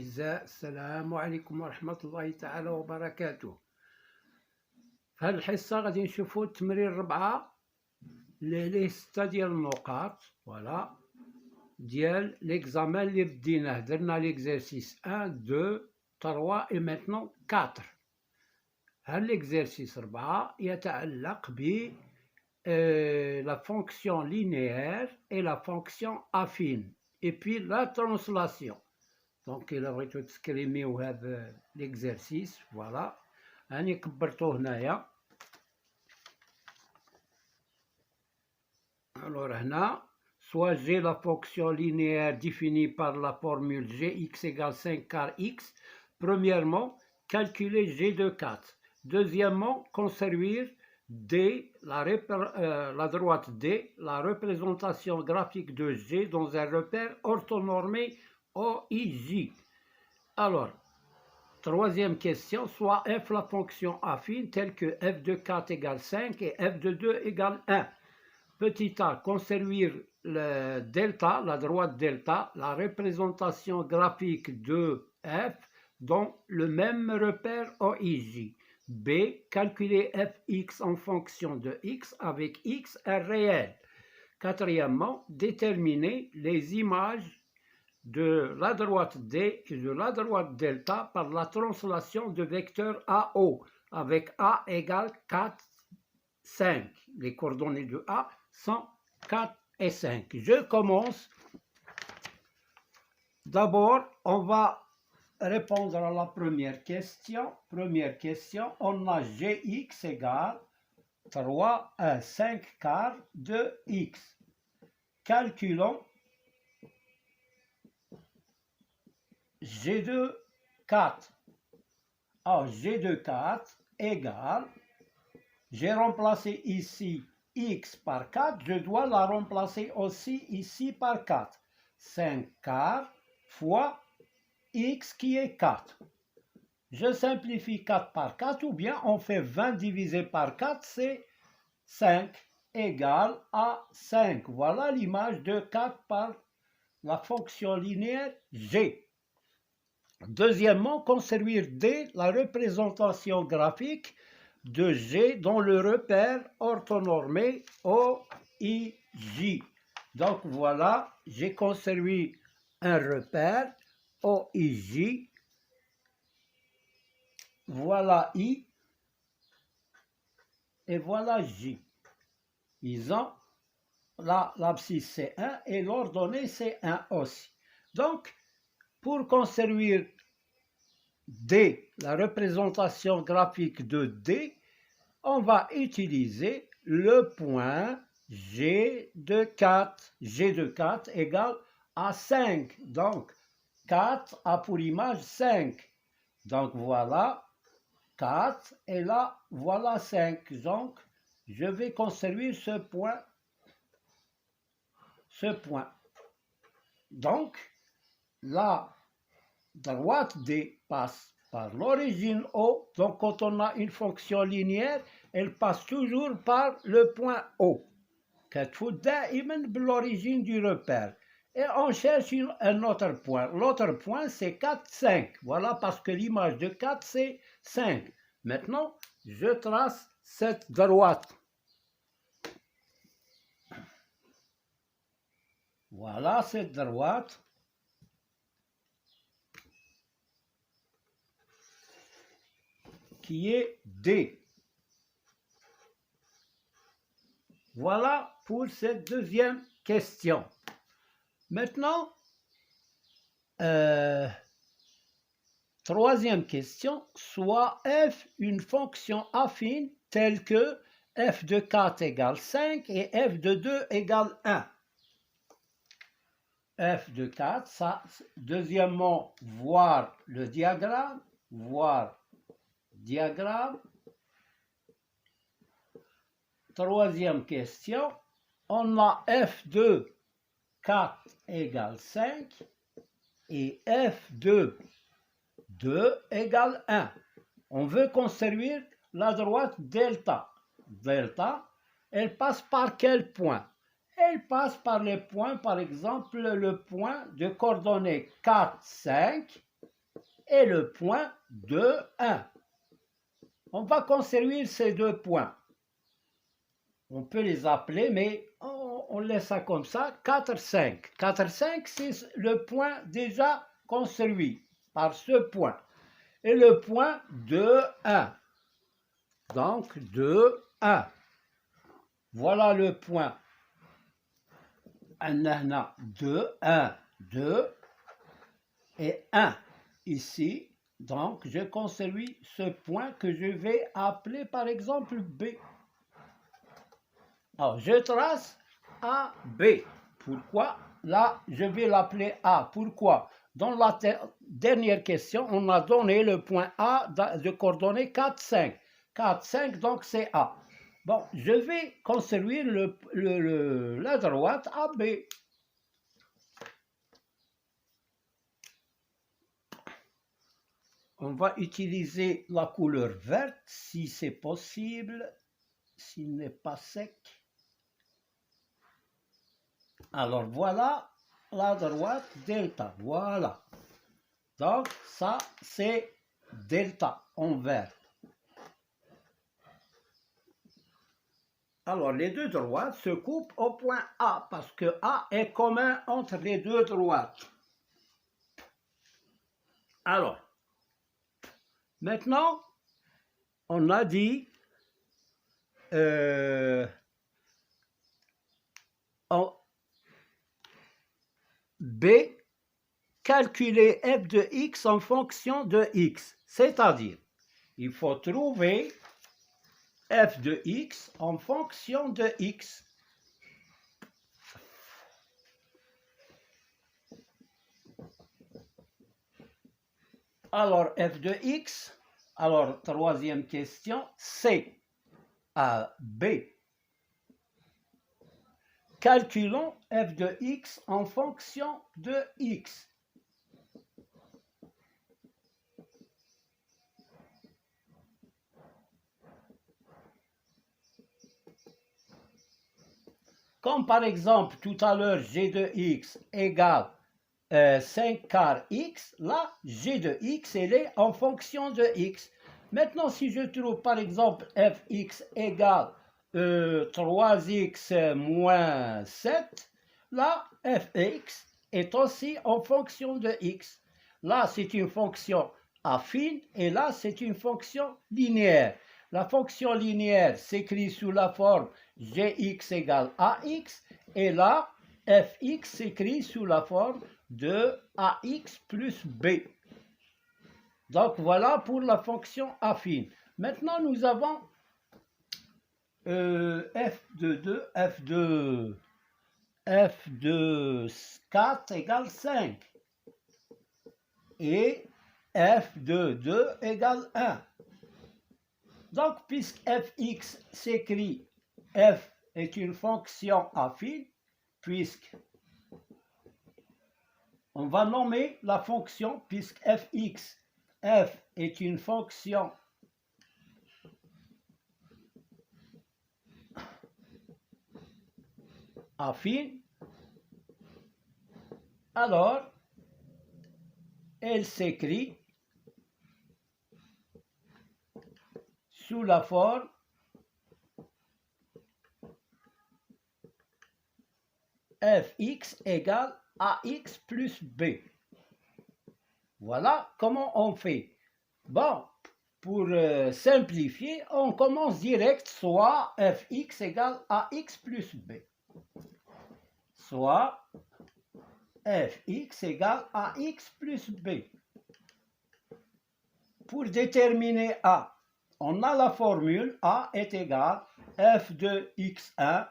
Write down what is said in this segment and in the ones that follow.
الأعزاء، السلام عليكم ورحمة الله تعالى وبركاته. في هذه الحصة غادي نشوفوا التمرين 4 اللي ليه 6 ديال النقاط فوالا ديال ليكزامان اللي بديناه. درنا ليكزارسيس 1 2 3 et maintenant 4. هاد ليكزارسيس 4 يتعلق ب la fonction linéaire et la fonction affine et puis la translation. دونك إلا بغيتو تسكريميو هذا ليكزارسيس فوالا هاني كبرتو هنايا. Alors هنا soit j'ai la fonction linéaire définie par la formule gx égale 5 car x. Premièrement, calculer g de 4. Deuxièmement, conserver D, la droite D, la représentation graphique de G dans un repère orthonormé OIJ. Alors, troisième question, soit f la fonction affine telle que f de 4 égale 5 et f de 2 égale 1. Petit a, conserver le delta, la droite delta, la représentation graphique de f dans le même repère OIJ. B, calculer fx en fonction de x avec x un réel. Quatrièmement, déterminer les images de la droite D et de la droite delta par la translation de vecteur AO avec A égale 4, 5. Les coordonnées de A sont 4 et 5. Je commence. D'abord, on va répondre à la première question. Première question, on a Gx égale 3, 1, 5 quarts de x. Calculons G2, 4. Alors, G2, 4 égale, j'ai remplacé ici x par 4, je dois la remplacer aussi ici par 4. 5 quarts fois x qui est 4. Je simplifie 4 par 4 ou bien on fait 20 divisé par 4, c'est 5 égale à 5. Voilà l'image de 4 par la fonction linéaire g. Deuxièmement, conserver D, la représentation graphique de G dans le repère orthonormé OIJ. Donc voilà, j'ai conservé un repère OIJ. Voilà I et voilà J. Ils ont l'abscisse c'est 1 et l'ordonnée c'est 1 aussi. Donc, pour conserver D, la représentation graphique de D, on va utiliser le point G de 4. G de 4 égale à 5. Donc, 4 a pour image 5. Donc, voilà 4 et là, voilà 5. Donc, je vais conserver ce point. Donc, la droite D passe par l'origine O. Donc, quand on a une fonction linéaire, elle passe toujours par le point O. L'origine du repère. Et on cherche un autre point. L'autre point, c'est 4, 5. Voilà, parce que l'image de 4, c'est 5. Maintenant, je trace cette droite. Voilà cette droite. Qui est D. Voilà pour cette deuxième question. Maintenant, troisième question, soit f une fonction affine telle que f de 4 égale 5 et f de 2 égale 1. F de 4, ça, deuxièmement, voir le diagramme, Troisième question, on a f de 4 égale 5 et f de 2 égale 1. On veut conserver la droite delta. Delta, elle passe par quel point? Elle passe par les points, par exemple, le point de coordonnées 4, 5 et le point de 1. On va construire ces deux points. On peut les appeler, mais on laisse ça comme ça, 4, 5. 4, 5, c'est le point déjà construit par ce point. Et le point de 1. Donc, 2, 1. Voilà le point. 2, 1, 2 et 1 ici. Donc, je construis ce point que je vais appeler par exemple B. Alors, je trace A, B. Pourquoi? Là, je vais l'appeler A. Pourquoi? Dans la dernière question, on a donné le point A de coordonnées 4, 5. 4, 5, donc c'est A. Bon, je vais construire la droite AB. On va utiliser la couleur verte si c'est possible, s'il n'est pas sec. Alors voilà la droite delta, voilà. Donc ça c'est delta en vert. Alors les deux droites se coupent au point A parce que A est commun entre les deux droites. Alors, maintenant, on a dit B, calculer f de x en fonction de x. C'est-à-dire, il faut trouver f de x en fonction de x. Alors, f de x, alors, troisième question, C à B. Calculons f de x en fonction de x. Comme par exemple, tout à l'heure, g de x égale 5 quart x, là, g de x, elle est en fonction de x. Maintenant, si je trouve par exemple fx égale 3x moins 7, là, fx est aussi en fonction de x. Là, c'est une fonction affine et là, c'est une fonction linéaire. La fonction linéaire s'écrit sous la forme gx égale ax et là, fx s'écrit sous la forme de ax plus b. Donc voilà pour la fonction affine. Maintenant nous avons f de 4 égale 5 et f de 2 égale 1. Donc puisque fx s'écrit, f est une fonction affine, puisque on va nommer la fonction, puisque fx, f est une fonction affine, alors elle s'écrit sous la forme fx égale ax plus b. Voilà comment on fait. Bon, pour simplifier, on commence direct, soit fx égale ax plus b. Soit fx égale ax plus b. Pour déterminer a, on a la formule a est égal f de x1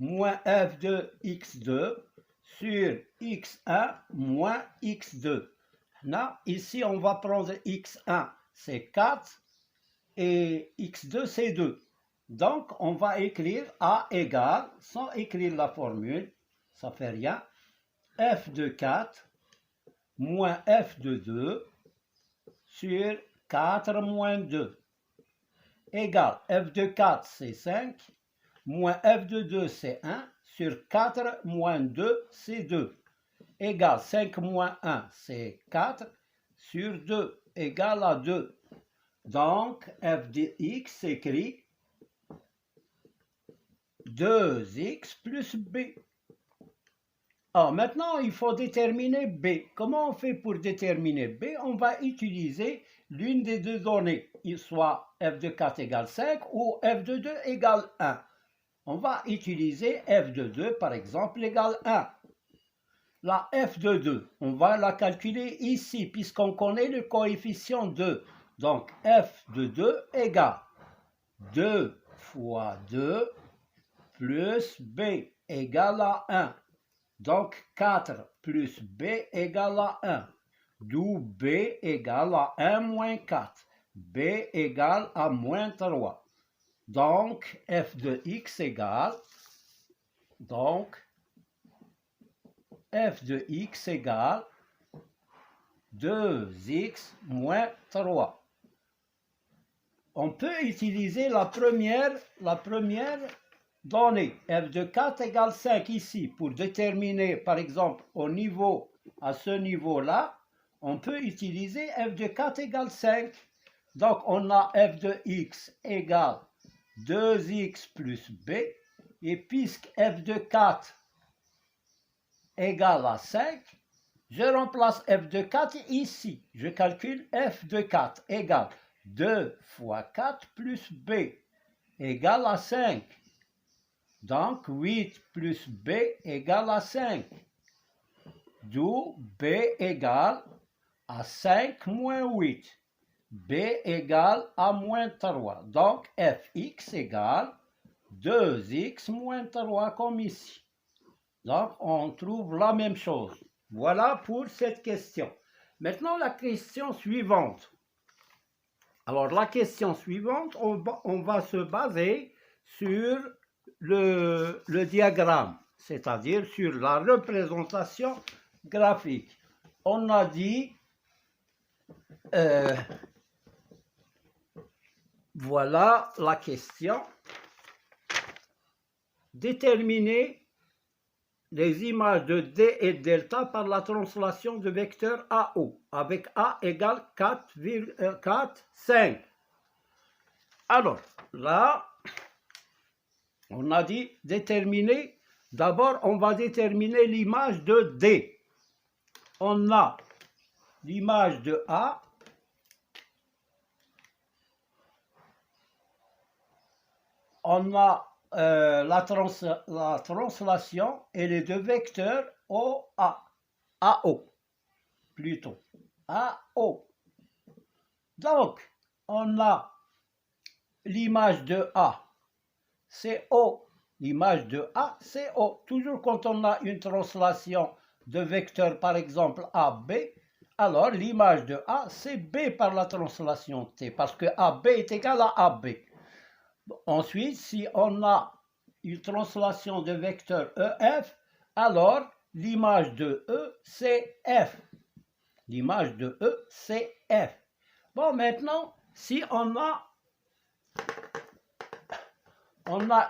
moins f de x2 sur x1 moins x2. Là, ici, on va prendre x1, c'est 4, et x2, c'est 2. Donc, on va écrire a égale, sans écrire la formule, ça fait rien, f de 4 moins f de 2 sur 4 moins 2 égale f de 4, c'est 5, moins f de 2, c'est 1, sur 4 moins 2, c'est 2, égale 5 moins 1, c'est 4, sur 2 égale à 2. Donc, f de x s'écrit 2x plus b. Alors maintenant, il faut déterminer b. Comment on fait pour déterminer b? On va utiliser l'une des deux données, soit f de 4 égale 5 ou f de 2 égale 1. On va utiliser f de 2, par exemple, égale 1. La f de 2, on va la calculer ici, puisqu'on connaît le coefficient 2. Donc, f de 2 égale 2 fois 2 plus b égale à 1. Donc, 4 plus b égale à 1. D'où b égale à 1 moins 4. b égale à moins 3. Donc, f de x égale, f de x égale 2x moins 3. On peut utiliser la première donnée, f de 4 égale 5 ici, pour déterminer, par exemple, à ce niveau-là, on peut utiliser f de 4 égale 5. Donc, on a f de x égale 2x plus b, et puisque f de 4 égale à 5, je remplace f de 4 ici. Je calcule f de 4 égale 2 fois 4 plus b égale à 5. Donc 8 plus b égale à 5. D'où b égale à 5 moins 8. b égale à moins 3. Donc fx égale 2x moins 3 comme ici. Donc on trouve la même chose. Voilà pour cette question. Maintenant la question suivante. Alors la question suivante, on va se baser sur le diagramme, c'est-à-dire sur la représentation graphique. On a dit, voilà la question, déterminer les images de D et delta par la translation de vecteur AO, avec A égale 4, 5. Alors, là, on a dit déterminer, d'abord on va déterminer l'image de D. On a l'image de A, on a la translation et les deux vecteurs AO, plutôt, AO. Donc, on a l'image de A, c'est O. L'image de A, c'est O. Toujours quand on a une translation de vecteur, par exemple AB, alors l'image de A, c'est B par la translation T, parce que AB est égal à AB. Ensuite, si on a une translation de vecteur EF, alors l'image de E, c'est F. L'image de E, c'est F. Bon, maintenant, si on a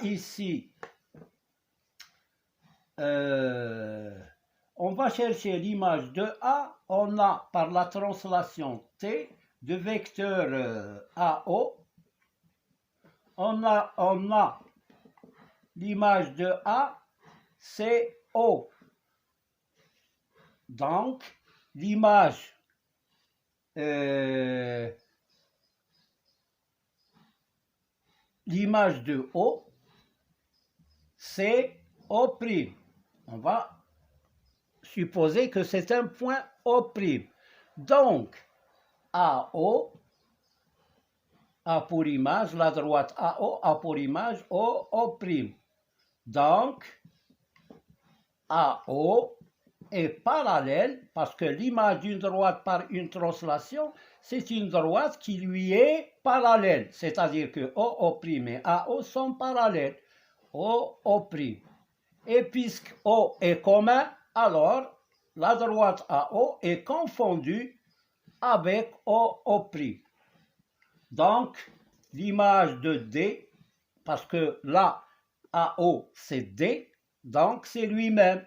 ici, on va chercher l'image de A, on a par la translation T de vecteur AO, on a l'image de A, c'est O. Donc, l'image de O, c'est O'. On va supposer que c'est un point O'. Donc, AO a pour image, la droite AO a pour image O'. Donc, AO est parallèle, parce que l'image d'une droite par une translation, c'est une droite qui lui est parallèle. C'est-à-dire que OO' et AO sont parallèles. OO'. Et puisque O est commun, alors la droite AO est confondue avec OO'. Donc, l'image de D, parce que là, AO, c'est D, donc c'est lui-même.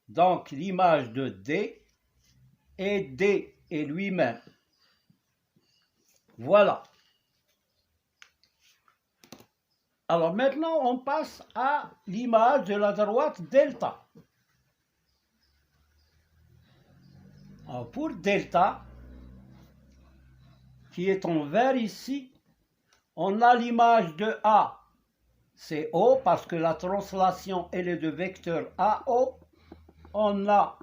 Donc, l'image de D est D. et lui-même. Voilà. Alors maintenant, on passe à l'image de la droite delta. Alors pour delta, qui est en vert ici, on a l'image de A, c'est O, parce que la translation elle est de vecteur AO. On a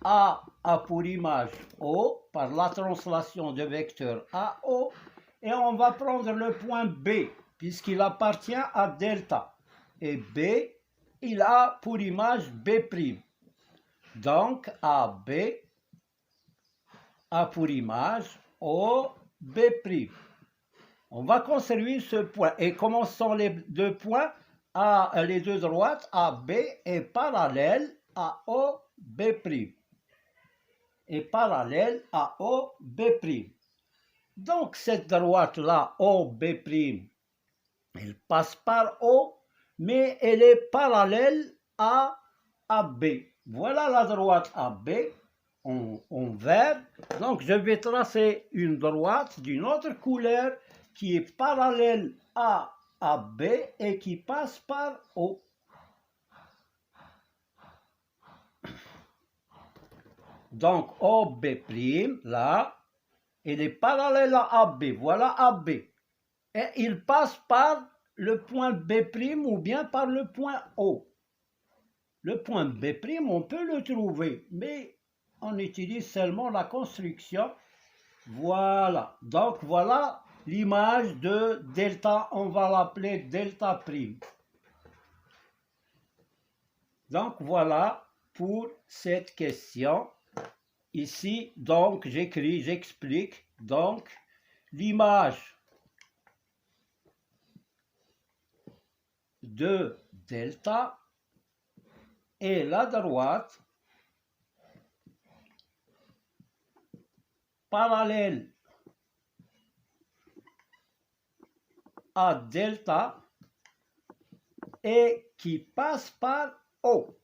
A pour image O, par la translation de vecteur AO, et on va prendre le point B, puisqu'il appartient à delta. Et B, il a pour image B'. Donc AB a pour image OB'. On va conserver ce point. Et comment sont les deux points? Les deux droites, AB est parallèle à OB'. Est parallèle à OB'. Donc cette droite-là, OB', elle passe par O, mais elle est parallèle à AB. Voilà la droite AB en vert. Donc je vais tracer une droite d'une autre couleur qui est parallèle à AB et qui passe par O. Donc OB', là, il est parallèle à AB. Voilà AB. Et il passe par le point B' ou bien par le point O. Le point B', on peut le trouver, mais on utilise seulement la construction. Voilà. Donc voilà l'image de delta. On va l'appeler delta prime. Donc voilà pour cette question. Ici, donc, j'explique, donc, l'image de delta et la droite parallèle à delta et qui passe par O.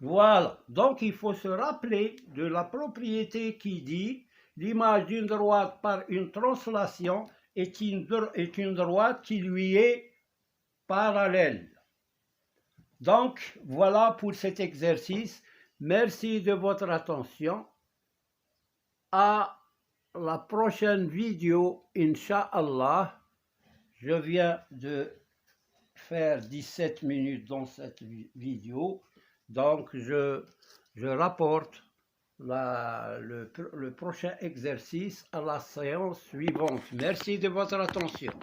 Voilà, donc il faut se rappeler de la propriété qui dit l'image d'une droite par une translation est une droite qui lui est parallèle. Donc voilà pour cet exercice. Merci de votre attention. À la prochaine vidéo, Inch'Allah. Je viens de faire 17 minutes dans cette vidéo. Donc, je rapporte le prochain exercice à la séance suivante. Merci de votre attention.